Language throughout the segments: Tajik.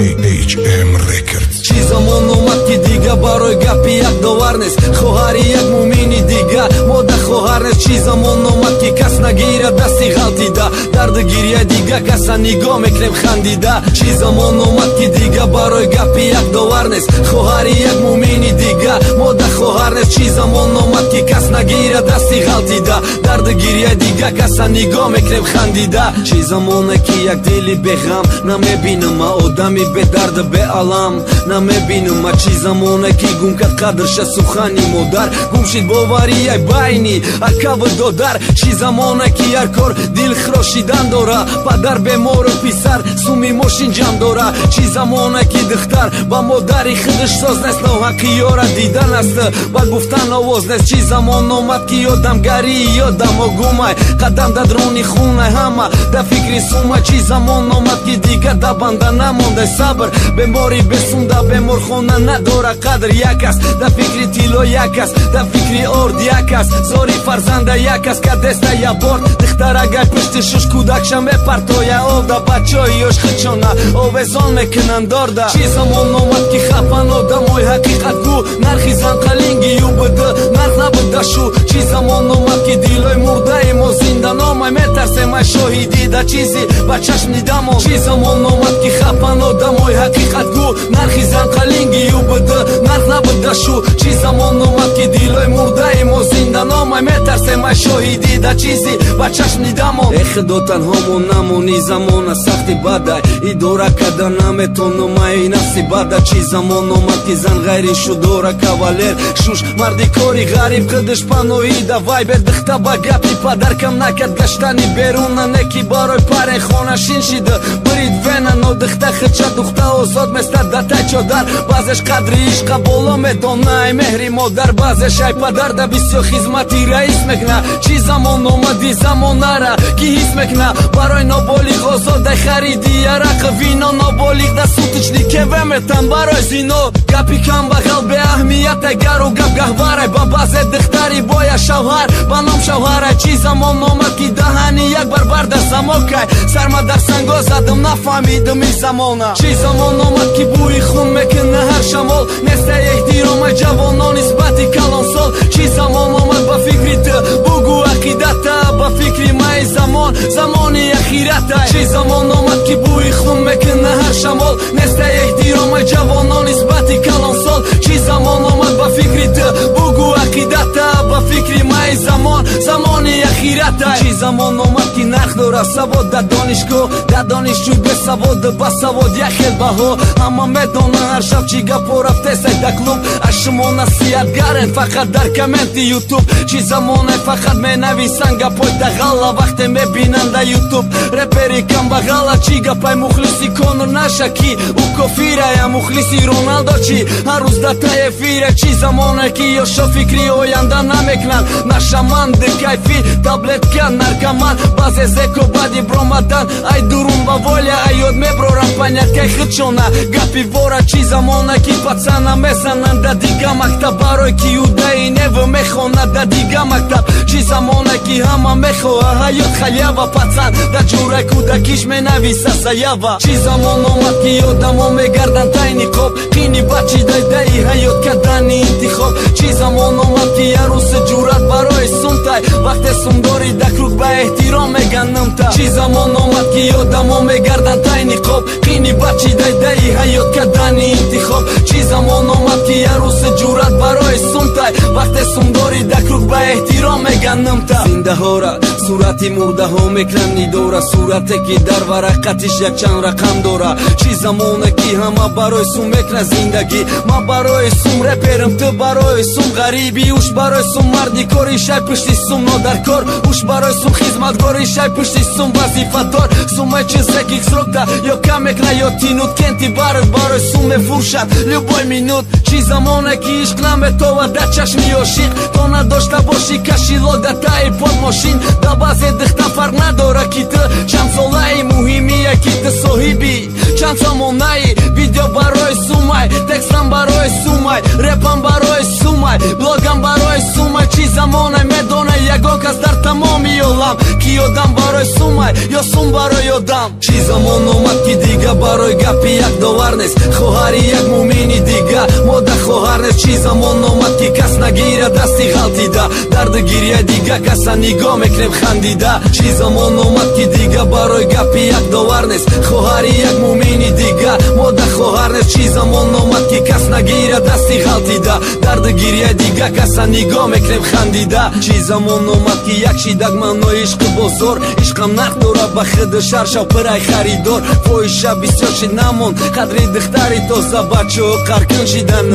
HM Records. Чи замон омад ки дига барои гапи як довар нест, хоҳари як муъмини дига мода хоҳар нест. Чи замон омад ки кас нагирад дасти ғалтида, дарду гирия дига каса нигоҳ мекунем хандида. Чи замон омад ки дига барои гапи як довар нест, хоҳари як муъмини дига мода хоҳар нест. Чи замон омад ки кас нагирад дасти ғалтида, дарду гирия дига каса нигоҳ мекунем хандида. Чи замоне ки як дили беғам намебинам, одами бедард беалам намебинам. Чи замоне ки гум кард қадрша сухани модар, гум шид боварияй байни акаву додар. Чи замоне ки ҳар кор дилхрошидан дора, падар бемору писар суми мошин ҷам дора. Чи замоне ки духтар ба модари худаш соз нест, ноҳаққи ёра дидан аст ба гуфтан овоз нест. Чи замон омад ки ёдамгарӣ ёдамо гумай, қадам да дрони хунай ҳама да фикри сумай. Чи замон омад ки дигар да банда намондай сабр, бемори бесунда беморхона надора қадр. Як аст да фикри тило, як аст да фикри орд, як аст зори фарзанда, як аст кадеста я борд. духтар агар пишти шуш кӯдакша мепартоя ов да бачаи ёш хичона овезон мекунанд дорда. Чи замон омад ки хапан одамои ҳақиқатгӯ, нархи занқалинги юбд нарх набудашу. Чи замон омад ки дилои мурдаи мо зинда номай, метарсем ай шоҳидӣ да чизи ба чашм дидамо. Чи замон омад ки хапан одамои ҳақиқатгӯ, нархи занқалинги юбд нарх набудашу. Чи замон омад ки дилои мурдаи мо зинда номай, метарсем ай шоҳидӣ да чизи ба чашм дидамо. Худо танҳо мо намони замона сахти бадай, идора кардан наметонам ай нафси бада. Чи замон омад ки зан ғайри шудора кавалер шуш марди кори ғариб худаш паноида вайбер духта ба гапи падар кам накард гаштани беруна, неки барои паре хона шин шида бирид вена. но духта хича духта озод местад датай чодар, баъзеш қадри ишқа боло медонай меҳри модар, баъзеш ай падар да бисёр хизмати раис мекна. Чи замон омади замонара ки ҳис мекна, барои ноболиғ озодай хариди арақ вино, ноболиғ да сутични кеве метан барои зино. гапи камбағал беаҳмиятай гару гап гаҳварай, ба баъзе духтари боя шавҳар ба ном шавҳарай. Чи замон омад ки даҳани як барбар дар самокай, сарма дар санго задам нафаҳмидам ин замона. Чи замон омад ки бӯи хун мекуна ҳар шамол, неста эҳтиромай ҷавонон нисбати калонсол. Чи замон омад ба фикри ту бугӯ ақидата, ба фикри май замон замони ахиратай. Чи замон омад ки бӯи хун мекуна ҳар шамол, неста эҳтиромай ҷавонон нисбати калонсол. Чи замон омад ба фикри ту бугӯ ақидата, ба фикри май замон замони ахиратай. Чи замон омад ки нарх дора савод дар донишгоҳ, дар донишҷӯ бесавод ба савод як хел баҳо. ҳама медонанд ҳар шаб чӣ гапҳо рафтесай да клуб, аз шумо насиҳатгарен фақат дар комменти ютуб. Чи замоне фақат менависанд гапҳои дағалла, вақте мебинанд да ютуб репери камбағалла. Чи гапай мухлиси Конор нашаки, ӯ кофирая мухлиси Роналдо чи ҳар рӯз да тай эфира. Чи замоне ки ёшо фикри оянда намекунанд, нашаманд кайфи таблетка наркоман, баъзе зеко баъди бромадан ай дурун ба воля ай ёд меброрам паняткай худшона гапи вора. Чи замоне ки пацана мезананд да дига мактаб, барои ки юдаи неву мехонад да дига мактаб. Чи замоне ки ҳама мехоҳа ҳаёт халява, пацан да ҷураи кӯдакиш менависа заява. Чи замон омад ки одамо мегарданд тай ниқоб, қини бачи дайдаи ҳаёт кардани интихоб. Чи замон омад ки ярӯси ҷурат барои сумтай, вақте сумдори да круг ба эҳтиром меганнамта. Чи замон омад ки одамо мегарданд тай ниқоб, қини бачи дайдаи ҳаёт кардани интихоб. Чи замон омад ки ярӯси ҷурат барои сумтай, вақте сумдори да круг ба эҳтиром меганнамта. зиндаҳора сурати мурдаҳо мекунанд нидора, сурате ки дар варақатиш якчанд рақам дора. Чи замоне ки ҳама барои сум мекунад зиндагӣ, ман барои сум реперам, ту барои сум ғарибӣ. уш барои сум марди кори шай пишти сум нодаркор, уш барои сум хизматгори шай пишти сум вазифадор. сумай чизе ки срокда ё кам мекна ё тинут, кенти барат барои сум мефуршад любой минут. Чи замоне ки ишқ наметовад да чашми ошиқ, то надошта боши кашило да таи под мошин. да баъзе духта фарқ надора ки ту чанд солаи муҳимия, ки ту соҳиби чанд замонаи видео барои сума сумай, текстам барои сумай, репам барои сумай, блогам барои сумай. Чӣ замонай медонай ягон кас дар тамоми олам ки одам барои сумай ё сум барои одам. Чӣ замон омад ки дига барои гапи як довар нест, хоҳари як муъмини дига мода хоҳар нест. Чӣ замон омад ки кас нагира дасти ғалтида, дарди гирияи дига каса нигоҳ мекунем хандида. Чӣ замон омад ки дига барои гапи як довар нест, хоҳари як муъмини дига мода хоҳар нест. Чӣ замон омад ки кас нагира дасти ғалтида, дарди гирияи дига каса нигоҳ мекунем хандида. Чӣ замон омад ки як шидаг маънои ишқи бозор, ишқам нарх дорад ба хиди шар шав пирай харидор. фоҳиша бисёр шид намон қадри духтари тоза бачаҳо қаркун шиданд,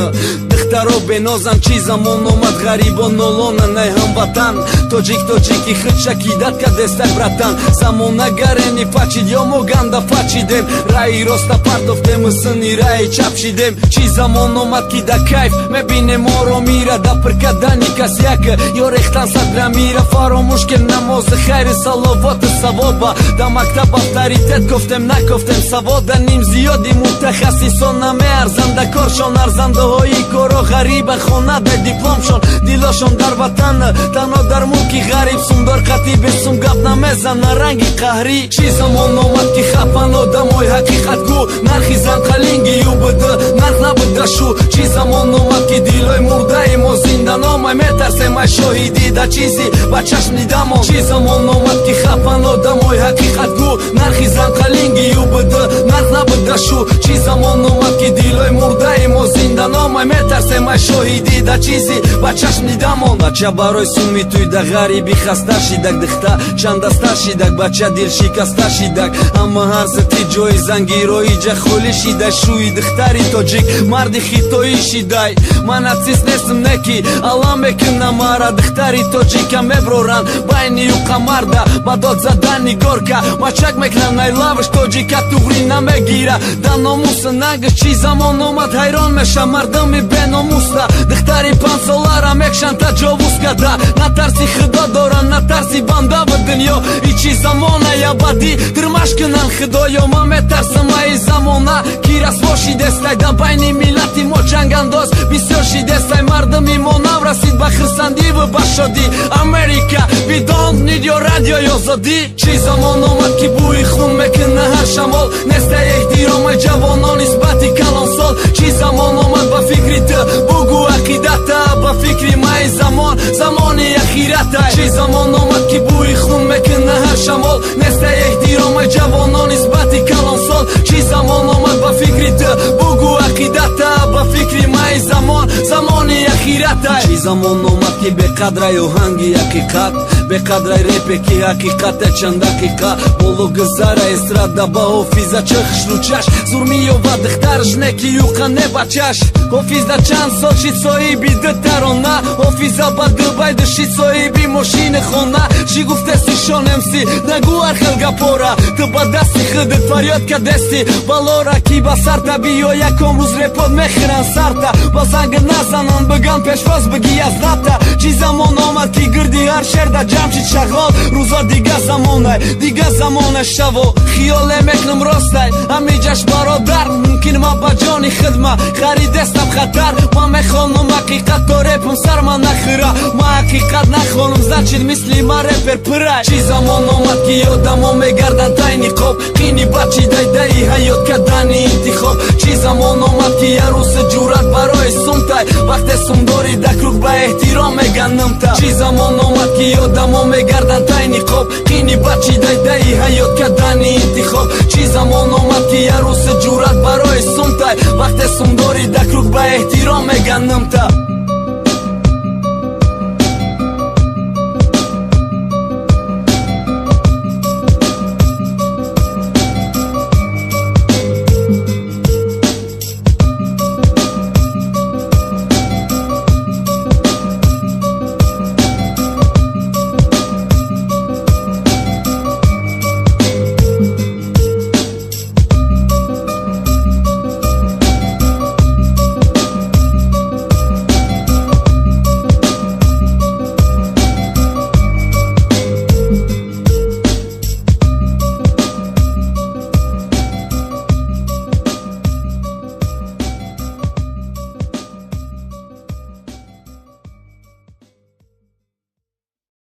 духтаро бенозанд. Чӣ замон омад ғарибон нолона най ҳамватан, тоҷики худ шакидат кадестак братан. замона гарени фачид ё мо ганда фачидем, раи роста партофтему сини раи чап шидем. Чӣ замон омад ки да кайф мебинем оромира, да прикадани кас як ё рехтан садра мира. фаромӯш кем намози хайри саловоту савоба, да мактаб авторитет гуфтем накуфтем савода. ним зиёди мутахассисон намеарзанд, да коршон арзандаҳои коро ғариба хона, да дипломшон дилошон дар ватан, танҳо дар мулки ғариб сумдор қатӣ бесум гап намезана ранги қаҳрӣ. Чӣ замон омад ки хапан одамои ҳақиқатгӯ, нархи занқалинги юбд нарх набудашу. Чӣ замон омад ки дилои мурдаи мо зинда номай, метарсем ай шоҳидӣ да чизи ба чашм дидамон. Чӣ замон омад ки хапан одамои ҳақиқатгӯ, нархи занқалинги юбд нарх набудашу. Чӣ замон омад ки дилои мурдаи мо зинда номай, метарсем ай шоҳидӣ да чизи ба чашм дидамон. бача барои суми туй да ғарибӣ хаста шидак, духта чандаста шидак, бача дил шикаста шидак. ҳама ҳарзати ҷои зангирои ҷахоли шидай, шӯи духтари тоҷик марди хитоӣ шидай. ман нацист нестм неки алам мекунам мара, духтари тоҷика меброранд байни юқа марда, ба дод задан нигорка мачак мекунам най лавш тоҷика туғри намегира. да номуса нагиш чӣ замон омад ҳайрон мешам, мардами беномуста духтари панҷсолара мекшанд таҷовуз карда. на тарси худо доранд, на тарси банда ба дунё, и чӣ замона ябадӣ дурмаш кунанд худоё. ман метарсам аи замона ки расво шидестай, да байни миллати мо ҷангандоз бисёр шидестай. мардами мо наврасид ба хирсандиву ба шодӣ, Америка we don't need your радио озодӣ. чӣ замон омад ки бӯи хун мекуна ҳар шамол, неста эҳтиромаи ҷавонон нисбати калонсол. чӣ замон омад ба фикри ту бугӯ ақидата, ба фикри маи замон замони ахиратай. чӣ замон омад ки бӯи хун мекуна ҳар шамол, неста эҳтиромаи ҷавонон нисбати калонсол. чӣ замон омад ба фикри ту бугӯ ақидата, ба фикри маи замон замони ахиратай. чӣ замон омад ки беқадрай оҳанги ҳақиқат, беқадрай репе ки ҳақиқате чанд дақиқа, боло гузара эстрада ба ҳофиза чахшручаш, зурмиёва духтарш неки юқа не бачаш. ҳофиза чанд сол шид соҳиби ду тарона, ҳофиза ба дубай душид соҳиби мошини хона. чӣ гуфтеси шонемси нагӯ ҳар хел гапора, ту ба дасти худит фарёд кардести балора, ки ба сарта биё яком рӯз репот мехӯранд сарта, ба занг назананд биган пешвоз бигӣ аз ната. чӣ замон омад ки гирди ҳар шер да ҷамшид шағол, рӯза дига замонай дига замона шаво. хиёле мекунам ростай ҳамиҷаш бародар, мумкин ма ба ҷони хидма харидестам хатар. ман мехонам ҳақиқат то репам сарма нахӯра, ман ҳақиқат нахонам значит мисли ма репер пирай. чӣ замон омад ки одамо мегарданд тай ниқоб, қини бачидай даи ҳаёт кардани интихоб. чӣ замон омад ки ярӯси ҷурат барои сумтай, вақте сумдори да круг ба эҳтиром меганнамта. чӣ замон омад ки одамо мегарданд тай ниқоб, қини бачидай даи ҳаёт кардани интихоб. чӣ замон омад ки ярӯси ҷурат барои сумтай, вақте сумдори да круг ба эҳтиром меганнамта.